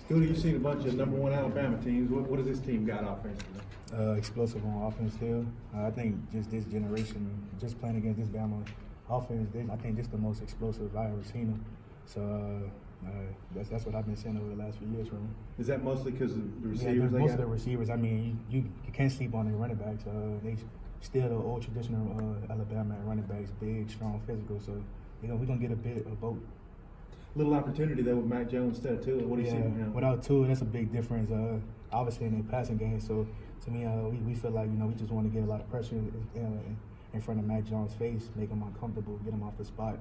Scoota, you've seen a bunch of #1 Alabama teams. What does this team got offensively? Explosive on offense still. I think just this generation, just playing against this Bama offense, I think this is the most explosive I've ever seen them. So that's what I've been seeing over the last few years from them. Is that mostly because of the Yeah, receivers? most of the receivers. I mean, you can't sleep on the running backs. They still the old traditional Alabama running backs, big, strong, physical. So we're gonna get a bit of both. Little opportunity there with Mac Jones instead of Tua. What do you see from him? Without Tua, that's a big difference. Obviously in the passing game. So to me, we feel like we just want to get a lot of pressure in front of Mac Jones' face, make him uncomfortable, get him off the spot.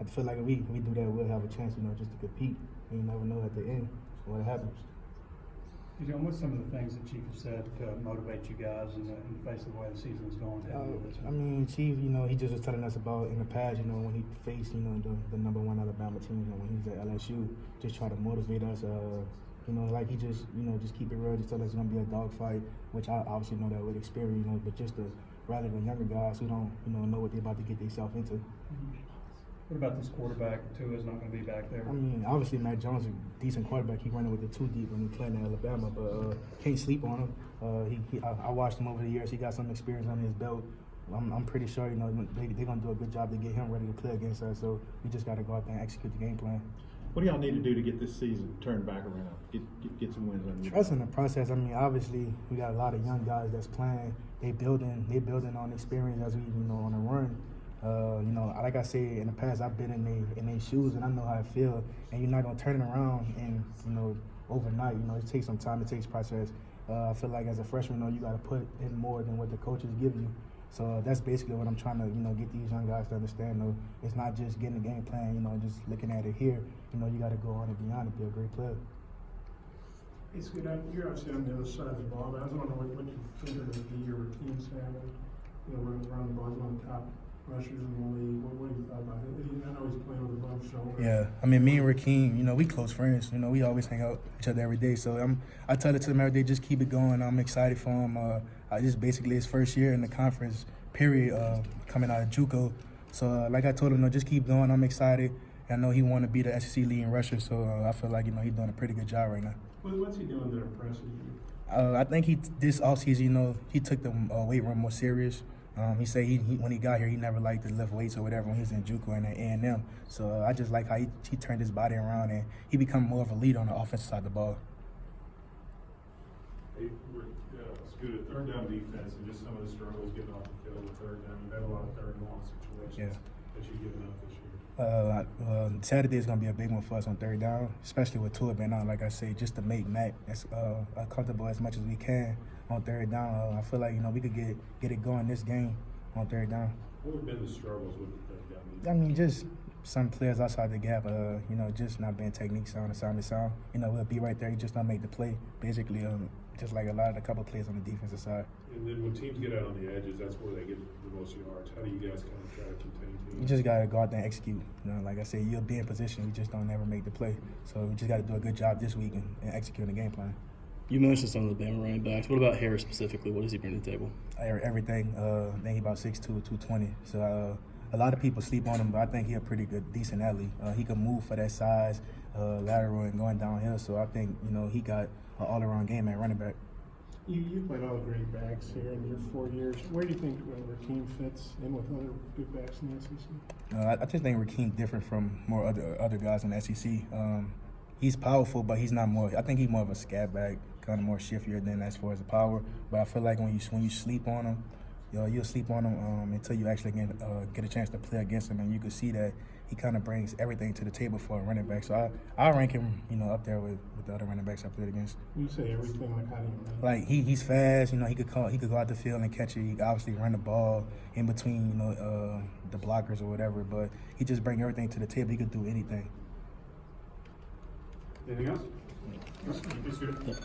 I feel like if we do that, we'll have a chance, just to compete. And you never know at the end what happens. John, what's some of the things that Chief has said to motivate you guys in the face of the way the season's going? I mean, Chief, he just was telling us about in the past, when he faced, the #1 Alabama team, when he was at LSU, just try to motivate us. Like he just keep it real, just tell us it's gonna be a dogfight, which I obviously know that with experience, but just to rally the younger guys who don't, know what they're about to get themselves into. What about this quarterback? Tua's not going to be back there. I mean, obviously Mac Jones is a decent quarterback. He running with the 2 deep when he playing in Alabama, but can't sleep on him. I watched him over the years. He got some experience on his belt. I'm pretty sure they're gonna do a good job to get him ready to play against us. So we just got to go out there and execute the game plan. What do y'all need to do to get this season turned back around? Get some wins on you. Trust in the process. I mean, obviously we got a lot of young guys that's playing. They building on experience as we on the run. Like I said in the past, I've been in their shoes and I know how it feels. And you're not gonna turn it around and overnight. It takes some time. It takes process. I feel like as a freshman, you got to put in more than what the coaches give you. So that's basically what I'm trying to get these young guys to understand. It's not just getting the game plan. Just looking at it here. You got to go on and beyond and be a great player. Hey, Scoota, you're obviously on the other side of the ball, but I was wondering what you think of your team's family. Running the ball, one of the top rushers in the league. What do you thought about it? I know he's playing with a bum shoulder. Yeah, I mean, me and Rakeem, we close friends. We always hang out with each other every day. So I tell it to him every day, just keep it going. I'm excited for him. Just basically his first year in the conference period, coming out of JUCO. So like I told him, just keep going. I'm excited. I know he want to be the SEC leading rusher. So I feel like he's doing a pretty good job right now. What's he doing that impresses you? I think this offseason, he took the weight room more serious. He said when he got here, he never liked to lift weights or whatever when he was in JUCO and at A&M. So I just like how he turned his body around and he become more of a leader on the offensive side of the ball. Hey, Scoota, third down defense and just some of the struggles getting off the field with third down. You've had a lot of third and long situations that you've given up this year. Saturday is going to be a big one for us on third down, especially with Tua being out, like I say, just to make Mac as comfortable as much as we can on third down. I feel like, we could get it going this game on third down. What have been the struggles with the third down defense? I mean, just some players outside the gap, just not being technique sound, assignment sound. We'll be right there, you just not make the play. Basically, just like a couple players on the defensive side. And then when teams get out on the edges, that's where they get the most yards. How do you guys kind of try to contain teams? You just got to go out there and execute. Like I said, you'll be in position, you just don't ever make the play. So we just got to do a good job this week and execute the game plan. You mentioned some of the Bama running backs. What about Harris specifically? What does he bring to the table? Everything. I think he's about 6'2", 220. So a lot of people sleep on him, but I think he's a pretty good, decent athlete. He can move for that size, lateral and going downhill. So I think, he got an all-around game at running back. You played all the great backs here in your 4 years. Where do you think Rakeem fits in with other good backs in the SEC? I just think Rakeem different from more other guys in the SEC. He's powerful, but he's not more. I think he's more of a scat back, kind of more shiftier than as far as the power. But I feel like when you sleep on him, you'll sleep on him until you actually get a chance to play against him, and you can see that he kind of brings everything to the table for a running back. So I rank him, up there with the other running backs I played against. You say everything, like how do you mean? Like he's fast, he could go out the field and catch it. He could obviously run the ball in between, the blockers or whatever. But he just brings everything to the table. He could do anything. Anything else? Yes, Scoota. Yep,